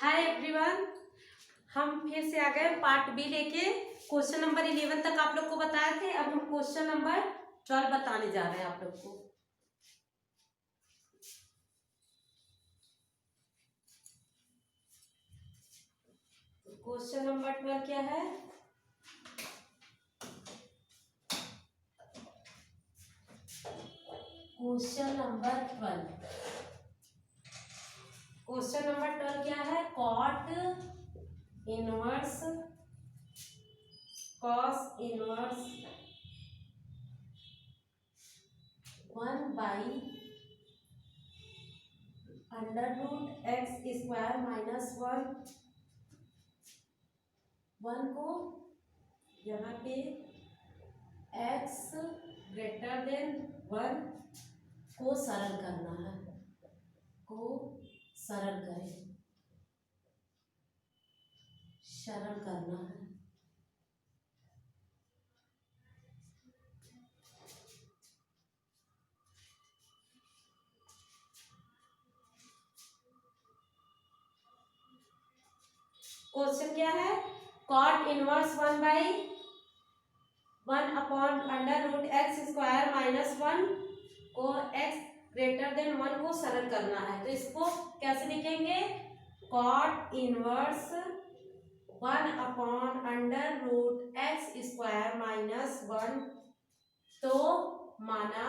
Hi everyone, हम फिर से आ गए पार्ट बी लेके। क्वेश्चन नंबर 11 तक आप लोग को बताए थे। अब हम क्वेश्चन नंबर 12 बताने जा रहे हैं आप लोग को। क्वेश्चन नंबर 12 क्या है? क्वेश्चन नंबर 12 क्या है? Cot inverse cos inverse 1 by under root x square minus 1 को यहाँ पे x ग्रेटर देन 1 को सरल करना है, सरल करना है। क्वेश्चन क्या है? Cot inverse 1 upon under root x square minus 1 को x ग्रेटर देन 1 को सरल करना है। तो इसको कैसे लिखेंगे? Cot inverse 1 upon under root x square minus 1। तो माना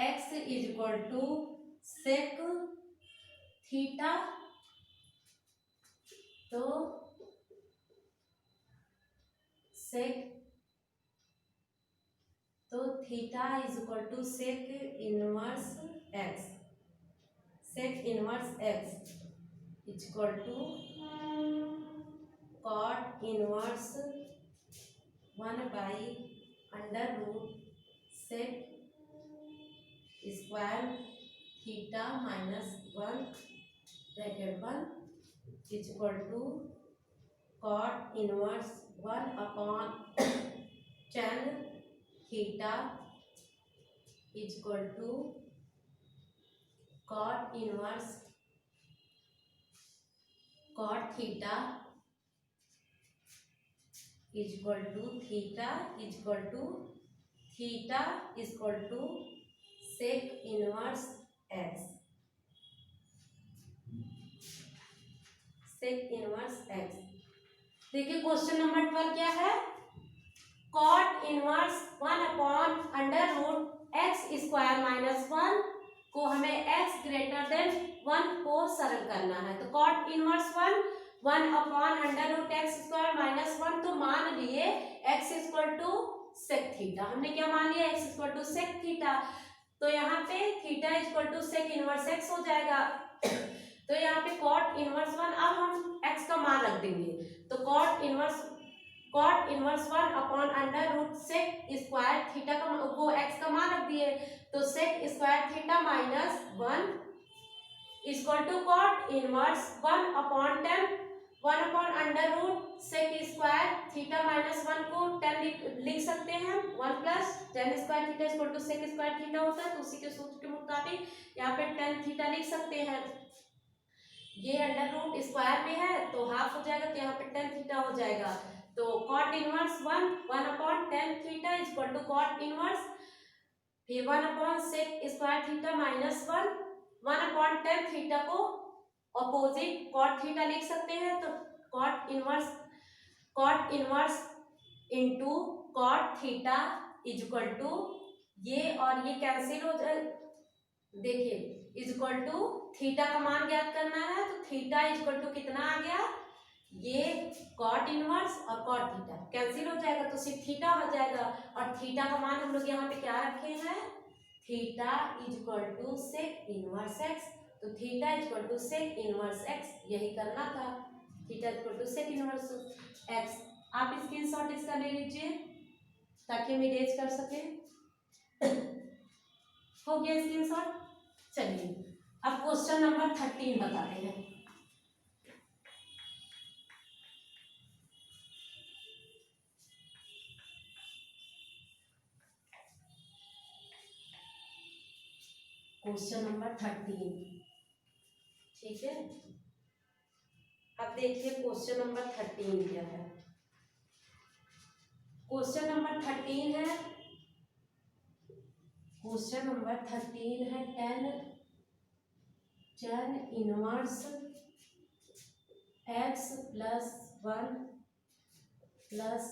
x is equal to sec theta. तो theta is equal to sec inverse x is equal to cot inverse 1 by under root sec square theta minus 1 bracket 1 is equal to cot inverse 1 upon tan theta is equal to cot theta is equal to sec inverse x। देखिए question number 12 क्या है? Cot inverse 1 upon under root x square minus 1 को हमें x greater than 1 को सरल करना है। तो cot inverse 1 upon under root x square minus 1। तो मान लिए x equal to sec theta. हमने क्या मान लिया? x equal to sec theta. तो यहाँ पे theta equal to sec inverse x हो जाएगा। तो यहाँ पे कॉट इनवर्स 1, अब हम x का मान रख देंगे। तो cot inverse 1 upon under root sec square theta का वो x का मान रख दिए। तो sec square theta minus 1 equal to cot inverse 1 upon under root sec square theta minus 1 को 10 लिख सकते हैं। 1 plus tan square theta equal to sec square theta होता है। तो उसी के सूत्र के मुताबिक यहाँ पे tan थीटा लिख सकते हैं। ये अंडर रूट स्क्वायर में है तो हाफ हो जाएगा, तो यहाँ पे tan थीटा हो जाएगा। तो cot inverse 1 upon tan theta equal to cot inverse फिर 1 upon sec square theta minus 1 upon tan theta को ऑपोजिट कॉट थीटा लिख सकते हैं। तो cot inverse into cot theta is equal to ये और ये कैंसिल हो जाए। देखिए इज इक्वल टू थीटा का मान ज्ञात करना है। तो थीटा इज इक्वल टू कितना आ गया? ये कॉट इनवर्स और कॉट थीटा कैंसिल हो जाएगा तो सिर्फ थीटा हो जाएगा। और थीटा का मान हम लोग यहाँ पे क्या रखे हैं? Theta is equal to sec inverse x. तो theta is equal to sec inverse x, यही करना था। Theta is equal to sec inverse x. आप स्क्रीनशॉट इसका ले लीजिए ताकि हम इरेज कर सके। हो गया स्क्रीनशॉट? चलिए अब क्वेश्चन नंबर 13 बताते हैं। Question number 13। ठीक है, अब देखिए क्वेश्चन नंबर 13 क्या है। क्वेश्चन नंबर 13 है, क्वेश्चन नंबर 13 है tan inverse x plus 1 plus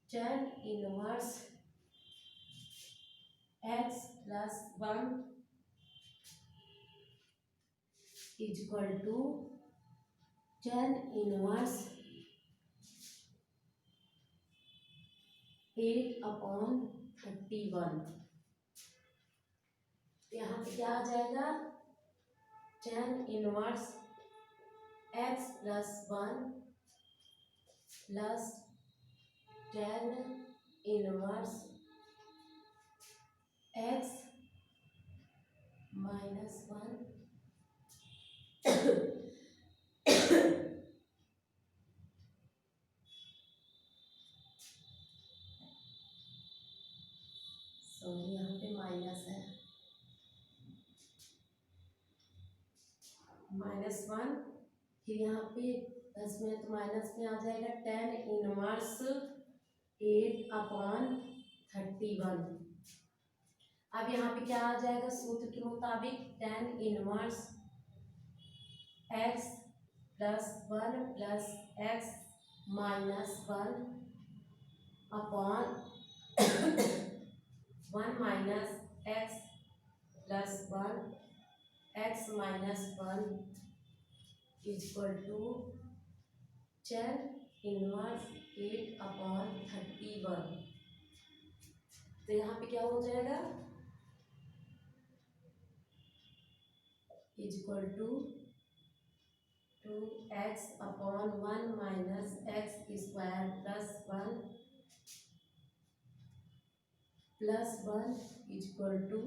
tan inverse x plus 1 is equal to tan inverse 8/31। यहाँ पे क्या आ जाएगा, tan inverse x plus 1 plus tan inverse x minus 1 sorry यहाँ पे माइनस है, -1, फिर यहाँ पे प्लस में तो माइनस में आ जाएगा tan इनवर्स 8/31। अब यहाँ पे क्या आ जाएगा, सूत्र के मुताबिक tan inverse x plus 1 plus x minus 1 upon 1 minus x plus 1 x minus 1 is equal to tan inverse 8/31। तो यहाँ पे क्या हो जाएगा, is equal to 2x/1 minus x square plus 1 is equal to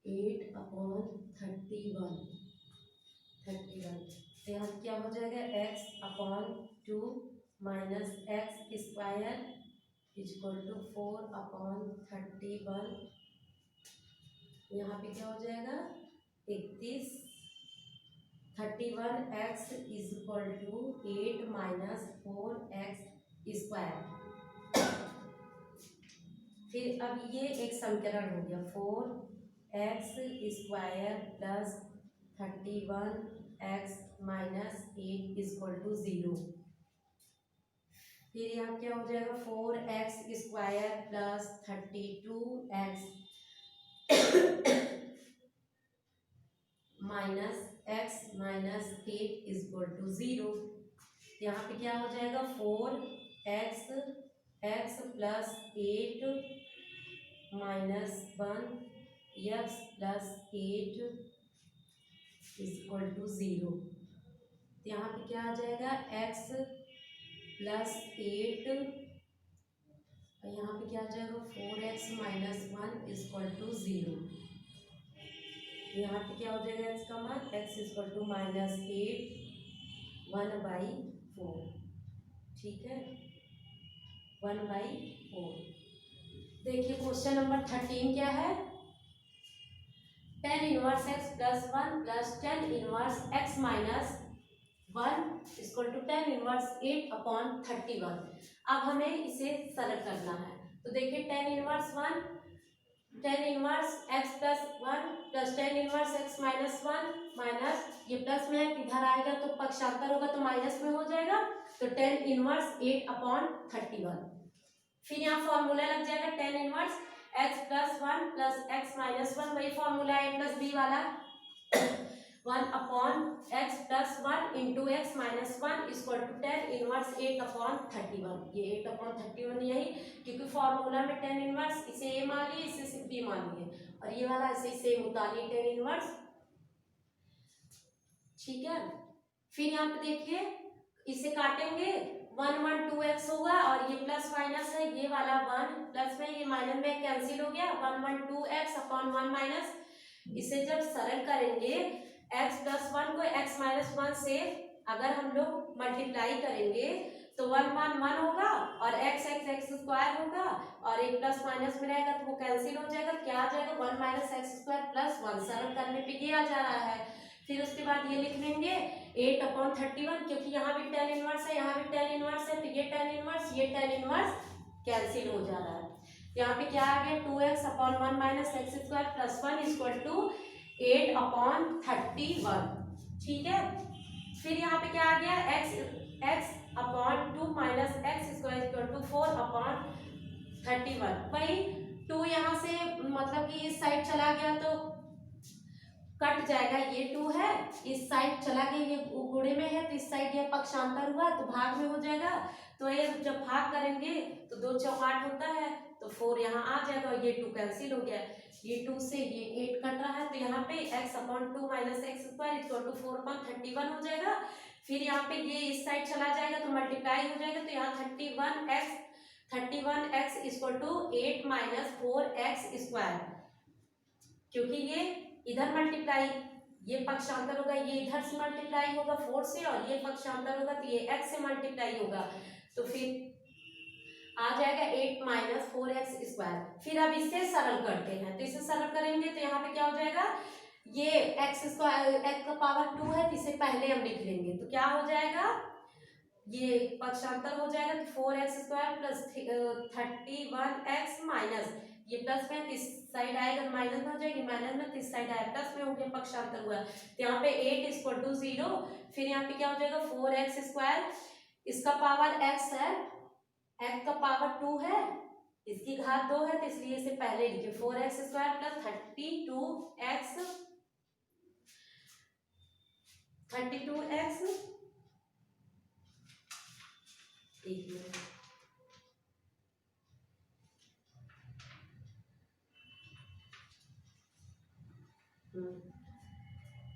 8/31। तो यहाँ क्या हो जाएगा, x/2 minus x square is equal to 4/31। यहाँ पे क्या हो जाएगा, 31x is equal to 8 minus 4x square. फिर अब ये एक समीकरण हो गया, 4x square plus 31x minus 8 is equal to 0। फिर यहाँ क्या हो जाएगा, 4x square plus 32x minus x minus 8 is equal to 0। यहाँ पे क्या हो जाएगा, 4x plus 8 minus 1 x plus 8 is equal to 0। यहाँ पे क्या आ जाएगा, x प्लस 8 और यहाँ पे क्या आ जाएगा, 4x minus 1 is equal to 0। यहाँ पे क्या हो जाएगा, x का मान x इज इक्वल टू -8 1/4। ठीक है, 1/4। देखिए क्वेश्चन नंबर 13 क्या है, tan inverse x plus 1 plus tan inverse x minus 1 equal to tan inverse 8/31। अब हमें इसे सरल करना है। तो देखिए tan inverse x plus 1 plus tan inverse x minus 1 minus ये प्लस में है, इधर आएगा तो पक्षांतर होगा तो माइनस में हो जाएगा, तो tan इनवर्स 8/31। फिर यहाँ फॉर्मूला लग जाएगा tan inverse x plus 1 plus x minus 1, वही फॉर्मूला a प्लस b वाला 1/x plus 1 into X minus 1 equal to tan inverse 8/31। ये 8/31 यही, क्योंकि फॉर्मूला में tan इनवर्स इसे a मान लिए, इसे सिर्फ b मान लिए, और ये वाला ऐसे सेम उतारिए tan इनवर्स। ठीक है, फिर यहाँ पे देखिए इसे काटेंगे, 1 1 2x होगा और ये प्लस माइनस है, ये वाला 1 प्लस में ये माइनस में कैंसिल हो गया, 1 1 2x अपॉन 1 माइनस। इसे जब सरल करेंगे x प्लस 1 को x माइनस 1 से अगर हम लोग मल्टीप्लाई करेंगे तो 1 होगा और x स्क्वायर होगा और एक प्लस माइनस में रहेगा तो वो कैंसिल हो जाएगा। क्या आ जाएगा 1 माइनस एक्स स्क्वायर प्लस 1, सरल करने पे ये आ जा रहा है। फिर उसके बाद ये लिख लेंगे 8/31, क्योंकि यहाँ भी tan इनवर्स है, यहाँ भी tan इनवर्स है, तो ये tan इनवर्स कैंसिल हो जा रहा है। यहाँ पे क्या आ गया 2x/1 minus X square plus 1 equal to 8/31। ठीक है, फिर यहाँ पे क्या आ गया x/2 minus X square equal to 4/31। वही 2 यहाँ से मतलब कि इस साइड चला गया तो कट जाएगा, ये 2 है, इस साइड चला गया, ये गुणे में है तो इस साइड ये पक्षांतर हुआ तो भाग में हो जाएगा। तो ये जब भाग करेंगे तो 2 चौक 8 होता है तो 4 यहाँ आ जाएगा और ये 2 कैंसिल हो गया। ये 2 से ये 8 कट रहा है तो यहाँ पे x/2 minus X square equal to 4/31 हो जाएगा। फिर यहाँ पे ये इस साइड चला जाएगा तो मल्टीप्लाई हो जाएगा, तो यहाँ 31x equal to 8 minus 4x square, क्योंकि ये इधर मल्टीप्लाई, ये पक्षांतर होगा, ये इधर से मल्टीप्लाई होगा 4 से और ये पक्षांतर होगा तो ये x से मल्टीप्लाई होगा, तो फिर आ जाएगा 8 माइनस 4x स्क्वायर। फिर अब इसे सरल करते हैं, तो इसे सरल करेंगे तो यहाँ पे क्या हो जाएगा, ये x स्क्वायर x का पावर 2 है तो इसे पहले हम लिख लेंगे, तो क्या हो जाएगा, ये पक्षांतर हो जाएगा तो 4x square plus 31x minus ये प्लस में, इस साइड आएगा माइनस में हो जाएगी, माइनस में इस साइड आया प्लस में हो गया, पक्षांतर हुआ तो यहाँ पे 8 इक्वल टू 0। फिर यहाँ पे क्या हो जाएगा 4x स्क्वायर, इसका पावर x है, x का पावर 2 है, इसकी घात 2 है तो इसलिए इसे पहले लिखे 4x स्क्वायर प्लस 32x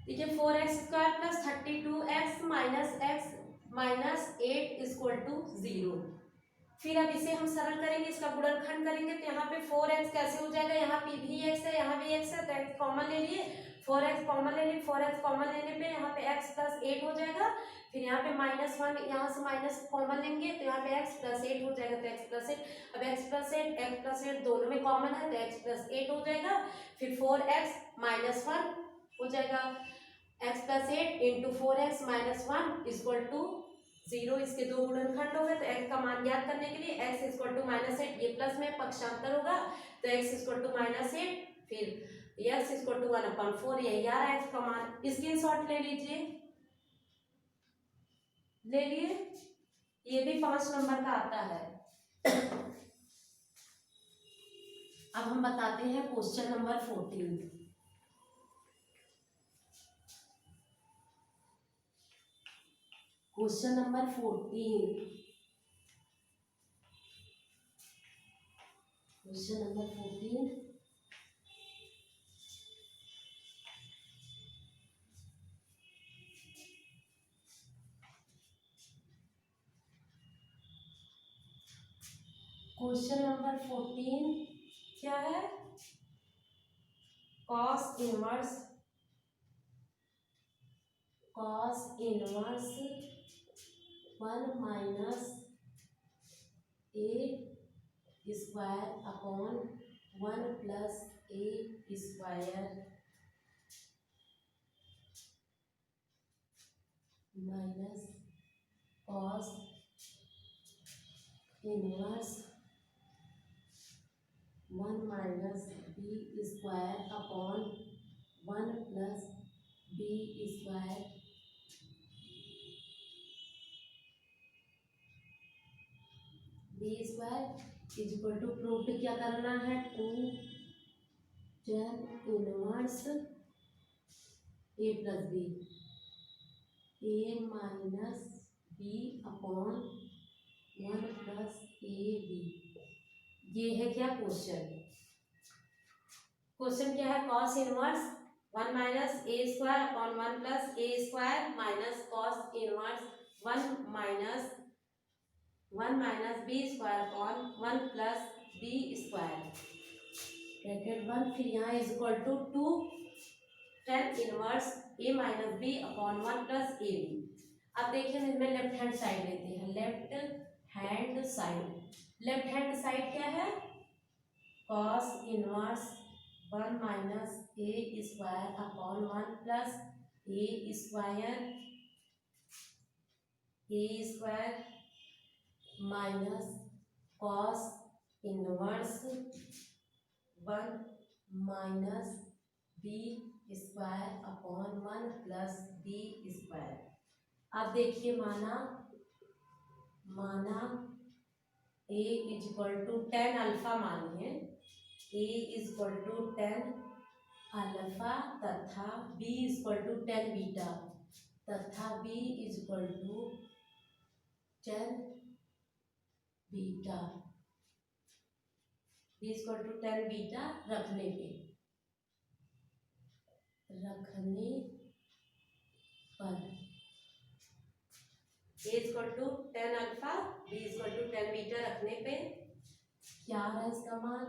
देखिए 4x square plus 32x minus x minus 8 equal to 0। फिर अब इसे हम सरल करेंगे, इसका गुणनखंड करेंगे तो यहाँ पे 4x कैसे हो जाएगा, यहाँ पे भी x है, यहाँ भी x है तो x कॉमन ले लिए, 4x कॉमन ले लिए, 4x कॉमन लेने पे यहाँ पे x प्लस 8 हो जाएगा। फिर यहाँ पे -1, यहाँ से माइनस कॉमन लेंगे तो यहाँ पे x प्लस 8 हो जाएगा, तो x प्लस 8, अब x प्लस 8 दोनों में कॉमन है तो x प्लस 8 हो जाएगा। फिर 4x माइनस 1 हो जाएगा, x plus 8 into 4x minus 1 equal to 0, इसके दो गुणनखंड हो गए तो x का मान ज्ञात करने के लिए x इक्वल टू -8, ये प्लस में पक्षांतर होगा तो x इक्वल टू -8, फिर x इक्वल टू 1/4, यही आ रहा है x का मान। स्क्रीनशॉट ले लीजिए, ले लिए, ये भी 5 नंबर का आता है। अब हम बताते हैं question number 14। Question number 14, question number 14, question number 14 क्या है, cos inverse 1 minus a square upon 1 plus a square minus cos inverse 1 minus b square upon 1 plus b square is equal to, proof क्या करना है, 2 tan inverse a plus B, a minus b upon 1 plus A B. ये है क्या question, question क्या है, cos inverse 1 minus a square upon 1 plus a square minus cos inverse 1 minus b square upon 1 plus b square bracket 1, फिर यहाँ is equal to 2 tan inverse a minus b upon 1 plus A B. अब देखिए इसमें left hand side लेते हैं, left hand side. Left hand side क्या है, cos inverse 1 minus A square upon 1 plus A square minus cos inverse 1 minus B square upon 1 plus B square. अब देखिए माना A is equal to 10 alpha मानिए, A is equal to 10 alpha तथा B is equal to 10 beta तथा B is equal to 10 beta, B is equal to 10 beta रखने पर A is equal to 10 alpha B is equal to 10 beta रखने पे क्या है इसका मान,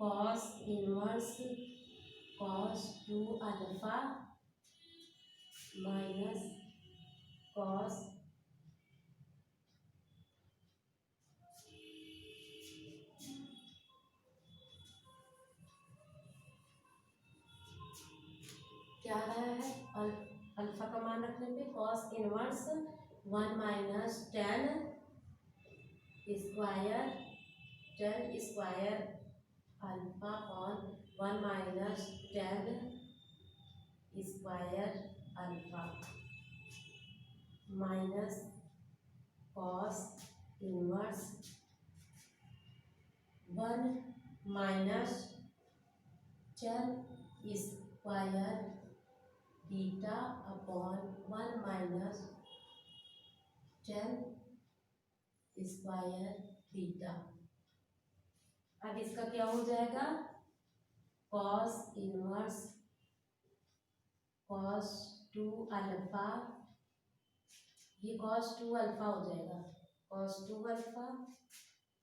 cos inverse cos 2 alpha minus cos क्या रहा है, अल्फा का मान रखने पे cos inverse 1 minus 10 square alpha upon 1 minus 10 square alpha minus cos inverse 1 minus 10 square beta upon 1 minus 10 square beta. अब इसका क्या हो जाएगा, कॉस इनवर्स कॉस 2 अल्फा, ये कॉस 2 अल्फा हो जाएगा, cos 2 alpha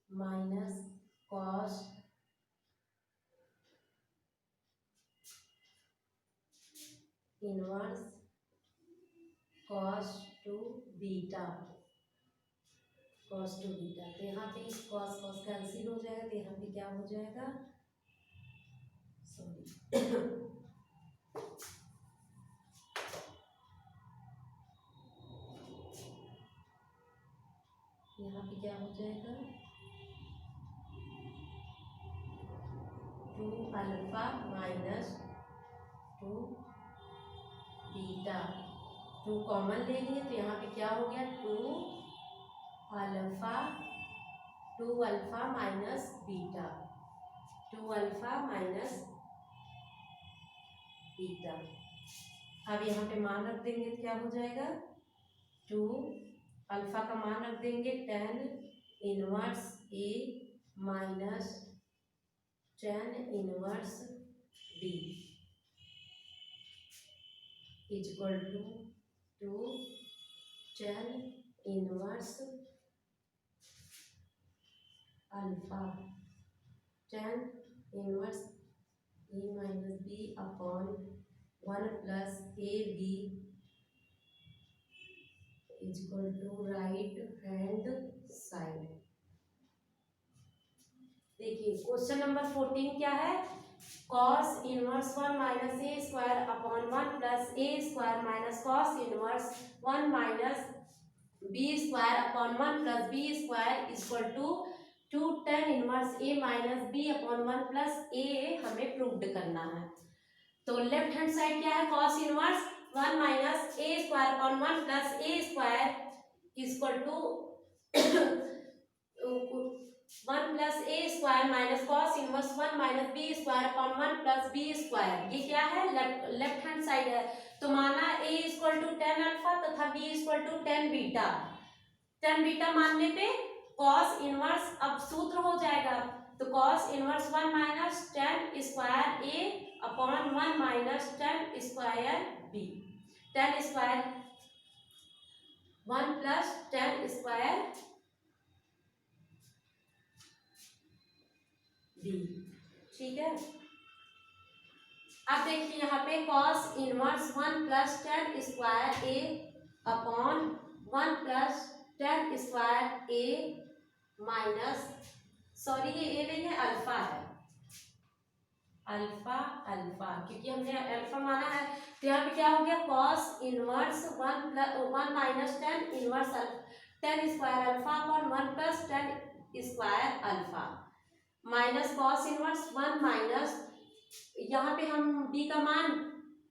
minus cos inverse cos 2 beta, cos 2 beta. तो यहाँ पे कॉस कॉस कैंसिल हो जाएगा, तो यहाँ पे क्या हो जाएगा, सॉरी यहाँ पे क्या हो जाएगा, 2 अल्फा माइनस 2 बीटा, 2 कॉमन ले लिए तो यहाँ पे क्या हो गया, 2 alpha minus beta, 2 alpha minus beta. अब यहाँ पे मान रख देंगे तो क्या हो जाएगा, 2 अल्फा का मान रख देंगे 10 inverse A minus 10 inverse B is equal to 10 inverse alpha 10 inverse A minus B upon 1 plus A B is equal to right hand side. देखिए क्वेश्चन नंबर 14 क्या है, cos inverse 1 minus A square upon 1 plus A square minus cos inverse 1 minus B square upon 1 plus B square equal to 10 inverse A minus B upon 1 plus ए हमें proved करना है। तो left hand side क्या है, cos inverse 1 minus A square upon 1 plus A square equal to 1 plus A square minus cos inverse 1 minus B square upon 1 plus B square, ये क्या है, left hand side है। तो माना ए इक्वल टू 10 अल्फा तथा B equal to 10 beta, 10 beta मानने पे cos inverse अब सूत्र हो जाएगा, तो cos inverse 1 minus 10 square A upon 1 minus 10 square B, 10 square 1 plus 10 square B, ठीक है। अब देखिए यहाँ पे cos inverse 1 plus 10 square A upon 1 plus ten square A minus, sorry ये ए नहीं है, अल्फा है, अल्फा अल्फा, क्योंकि हमने अल्फा माना है। तो यहाँ पे क्या हो गया, cos inverse 1 minus tan inverse tan square alpha upon 1 plus ten square alpha minus cos inverse 1 minus, यहाँ पे हम बी का मान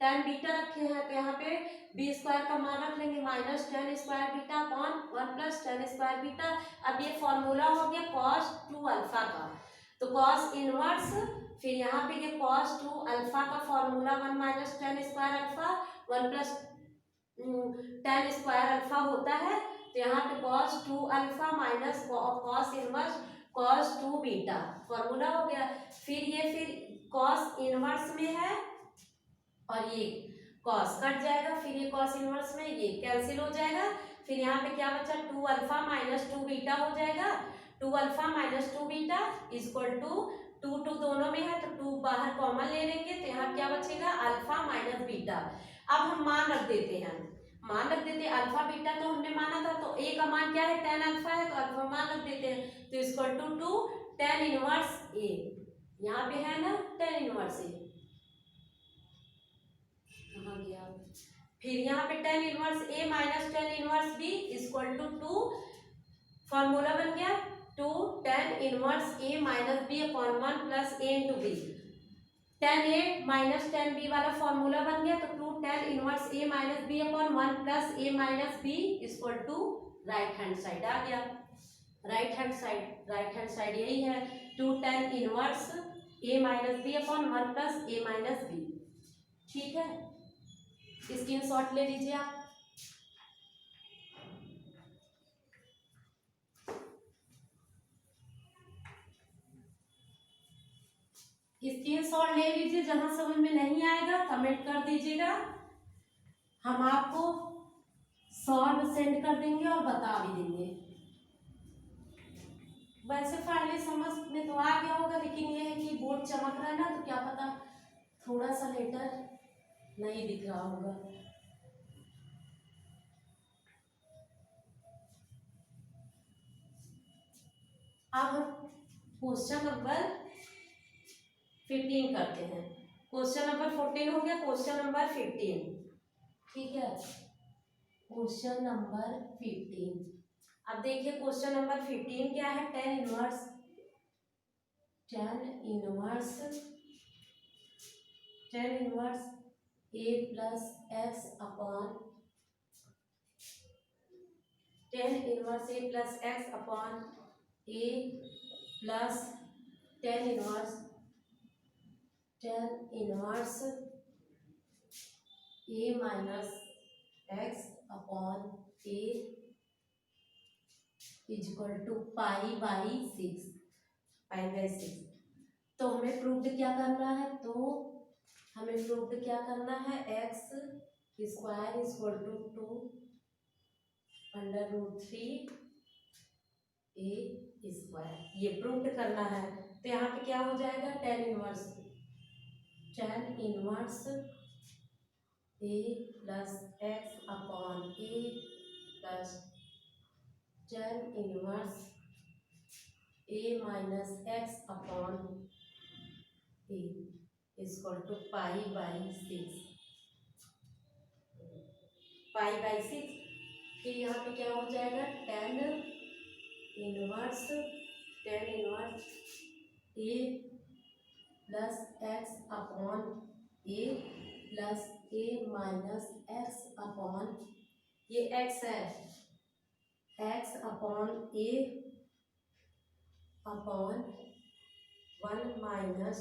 टेन बीटा रखे हैं, तो यहाँ पे बी स्क्वायर का मान रख लेंगे minus ten square beta upon 1 plus ten square beta. अब ये फॉर्मूला हो गया कॉस 2 अल्फा का, तो कॉस इनवर्स, फिर यहाँ पे ये कॉस 2 अल्फा का formula 1 minus ten square alpha 1 plus ten square alpha होता है, तो यहाँ पे cos 2 alpha minus cos inverse cos 2 beta formula हो गया। फिर कॉस इनवर्स में है और ये कॉस कट जाएगा, फिर ये कॉस इनवर्स में ये कैंसिल हो जाएगा, फिर यहाँ पे क्या बचा 2 अल्फा माइनस 2 बीटा हो जाएगा, 2 alpha minus 2 beta equal to 2 दोनों में है तो 2 बाहर कॉमन ले लेंगे, तो यहाँ क्या बचेगा अल्फा माइनस बीटा। अब हम मान रख देते हैं, अल्फा बीटा तो हमने माना था, तो ए का मान क्या है 10 अल्फा है, तो अल्फा मान रख देते हैं, तो इक्वल टू 2 10 इनवर्स ए, यहाँ पे है ना 10 इनवर्स ए, कहाँ गया, फिर यहाँ पे 10 inverse A minus 10 inverse B equal to 2, formula बन गया 2 10 inverse A minus B upon 1 plus A into B, 10 A minus 10 B वाला फॉर्मूला बन गया, तो 2 10 inverse A minus B upon 1 plus A minus B equal to right hand side आ गया, right hand side यही है 2 10 इनवर्स ए minus B upon 1 plus ए minus B. ठीक है, स्क्रीनशॉट ले लीजिए आप। स्क्रीनशॉट ले लीजिए, जहां समझ में नहीं आएगा कमेंट कर दीजिएगा, हम आपको सॉल्व सेंड कर देंगे और बता भी देंगे। वैसे फाइनली समझ में तो आ गया होगा, लेकिन ये है कि बोर्ड चमक रहा है ना, तो क्या पता थोड़ा सा लेटर नहीं दिख रहा होगा। अब हम क्वेश्चन नंबर 15 करते हैं, क्वेश्चन नंबर 14 हो गया, क्वेश्चन नंबर 15। ठीक है, क्वेश्चन नंबर 15। अब देखिए क्वेश्चन नंबर 15 क्या है, 10 inverse A plus x upon 10 inverse A plus x upon A plus 10 inverse A minus x upon A equal to pi by 6। तो हमें प्रूव्ड क्या करना है, x square equal to 2√3 a square, ये proved करना है। तो यहाँ पे क्या हो जाएगा 10 inverse A plus x upon A plus 10 inverse A minus x upon A equal to pi by 6। फिर यहाँ पे क्या हो जाएगा 10 इनवर्स ए प्लस एक्स अपॉन ए प्लस ए माइनस एक्स अपॉन, ये एक्स है, x upon A upon 1 minus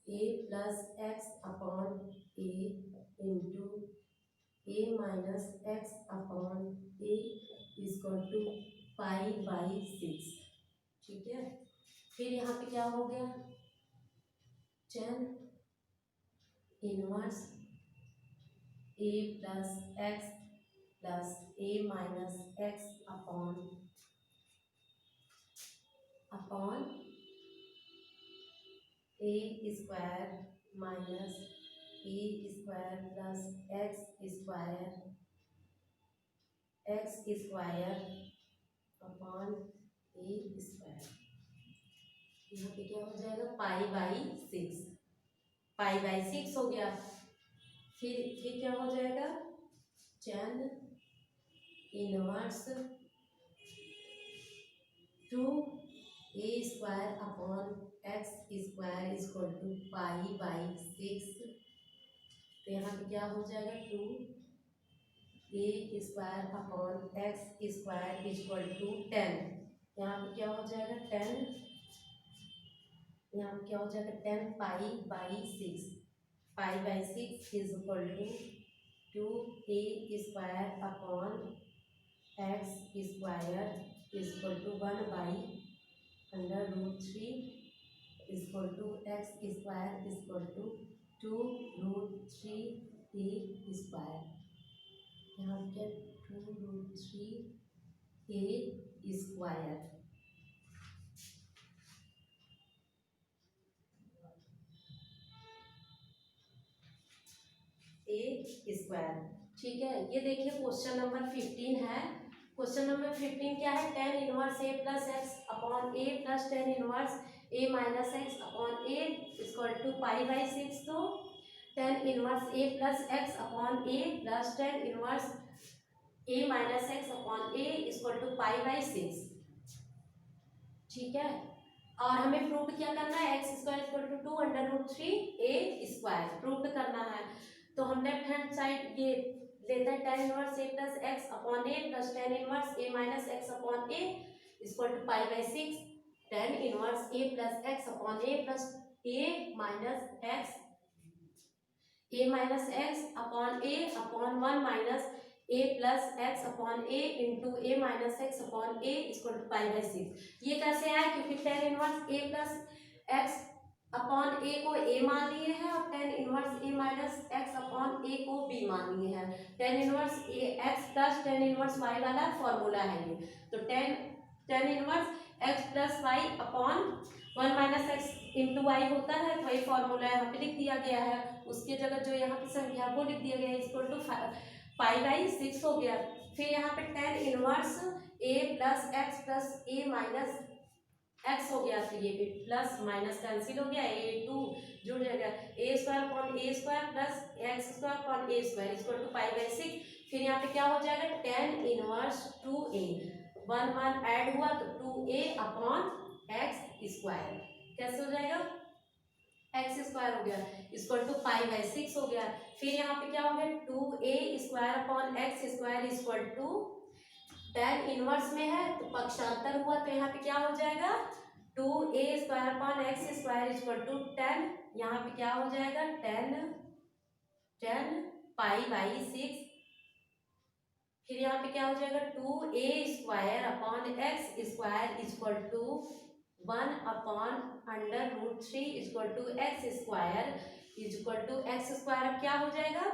a plus x upon A into a minus x upon A equal to pi by 6। ठीक है, फिर यहाँ पे क्या हो गया 10 inverse A plus x plus A minus x upon A square minus A square plus x square x square upon A square. यहाँ पे क्या हो जाएगा पाई बाई 6, पाई बाई 6 हो गया। फिर क्या हो जाएगा tan inverse 2a square upon x square equal to pi by 6। तो यहाँ पे क्या हो जाएगा 2a square upon x square equal to 10। यहाँ पे क्या हो जाएगा 10, यहाँ पे क्या हो जाएगा 10 pi by 6, pi by 6 is equal to 2a square upon x square equal to 1 by under root 3 equal to x square equal to 2 root 3a square. यहाँ पे 2 रूट 3a स्क्वायर। ए स्क्वायर, ठीक है। ये देखिए क्वेश्चन नंबर 15 है। Question number 15 क्या है, tan inverse a plus x upon A plus tan inverse a minus x upon A equal to pi by 6। तो tan inverse a plus x upon A plus tan inverse a minus x upon A equal to pi by 6, ठीक है। और हमें prove क्या करना है, x square equal to 2 under root 3a square prove करना है। तो हम लेफ्ट हैंड साइड ये लेते हैं tan inverse a plus x upon A plus tan inverse a minus x upon A equal to pi by 6। tan inverse a plus x upon A plus a minus x upon A upon 1 minus a plus x upon A into a minus x upon A equal to pi by 6। ये कैसे आया, क्योंकि tan inverse a plus x upon A को a मान लिए हैं और tan inverse a minus x upon a को b मान लिए हैं। tan inverse x plus tan inverse y वाला फॉर्मूला है ये। तो tan inverse x plus y upon 1 minus x into y होता है, तो वही फॉर्मूला यहाँ पे लिख दिया गया है। उसके जगह जो यहाँ पे संख्या को लिख दिया गया है इक्वल टू पाई बाई 6 हो गया। फिर यहाँ पे tan inverse a plus x plus a minus x हो गया। तो ये भी प्लस माइनस कैंसिल हो गया, a2 जुड़ जाएगा, a square upon a square plus x square upon a square equal to pi by 6। फिर यहाँ पे क्या हो जाएगा tan इनवर्स 2a, 1 ऐड हुआ तो 2a अपॉन एक्स स्क्वायर कैसे हो जाएगा, एक्स स्क्वायर हो गया इक्वल टू पाई बाई 6 हो गया। फिर यहाँ पे क्या हो गया 2a square upon x square equal to tan inverse में है तो पक्षांतर हुआ, तो यहाँ पे क्या हो जाएगा 2a square upon x square equal to 10, यहाँ पे क्या हो जाएगा 10 पाई बाई 6। फिर यहाँ पे क्या हो जाएगा 2a square upon x square equal to 1 upon under root 3 equal to x square equal to x square. अब क्या हो जाएगा,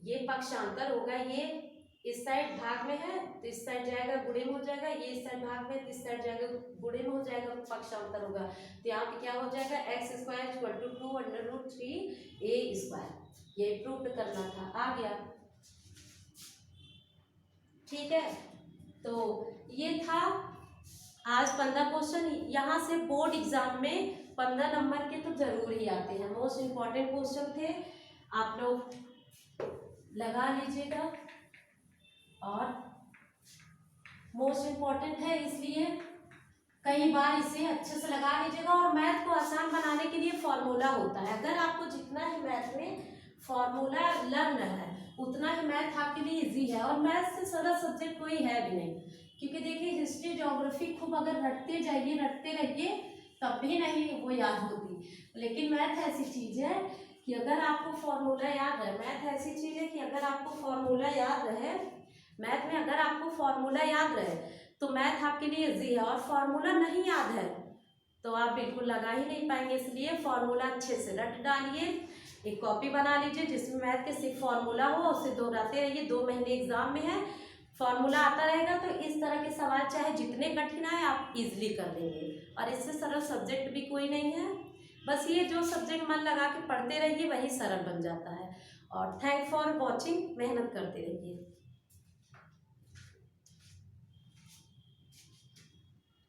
ये पक्षांतर होगा, ये इस साइड भाग में है तो इस साइड जाएगा गुणे में हो जाएगा, ये इस साइड भाग में तो इस साइड जाएगा गुणे में हो जाएगा, पक्षांतर होगा। तो यहाँ पे क्या हो जाएगा x square equal to 2 under root 3a square. ये प्रूव करना था, आ गया, ठीक है। तो ये था आज 15 क्वेश्चन। यहाँ से बोर्ड एग्जाम में 15 नंबर के तो जरूर ही आते हैं, मोस्ट इम्पॉर्टेंट क्वेश्चन थे, आप लोग लगा लीजिएगा। और मोस्ट इम्पॉर्टेंट है इसलिए कई बार इसे अच्छे से लगा लीजिएगा। और मैथ को आसान बनाने के लिए फॉर्मूला होता है, अगर आपको जितना ही मैथ में फॉर्मूला लर्न है उतना ही मैथ आपके लिए इजी है। और मैथ से सरल सब्जेक्ट कोई है भी नहीं, क्योंकि देखिए हिस्ट्री ज्योग्राफी खूब अगर रटते रहिए तब भी नहीं वो याद होती। लेकिन मैथ ऐसी चीज़ है कि अगर आपको फॉर्मूला याद रहे, मैथ ऐसी चीज़ है कि अगर आपको फॉर्मूला याद रहे, मैथ में अगर आपको फॉर्मूला याद रहे तो मैथ आपके लिए इजी है। और फॉर्मूला नहीं याद है तो आप बिल्कुल लगा ही नहीं पाएंगे, इसलिए फॉर्मूला अच्छे से रट डालिए, एक कॉपी बना लीजिए जिसमें मैथ के सिर्फ फॉर्मूला हो, उससे दोहराते रहिए। 2 महीने एग्जाम में है, फॉर्मूला आता रहेगा तो इस तरह के सवाल चाहे जितने कठिन आए आप इजीली कर लेंगे। और इससे सरल सब्जेक्ट भी कोई नहीं है, बस ये जो सब्जेक्ट मन लगा के पढ़ते रहिए वही सरल बन जाता है। और थैंक फॉर वॉचिंग, मेहनत करते रहिए।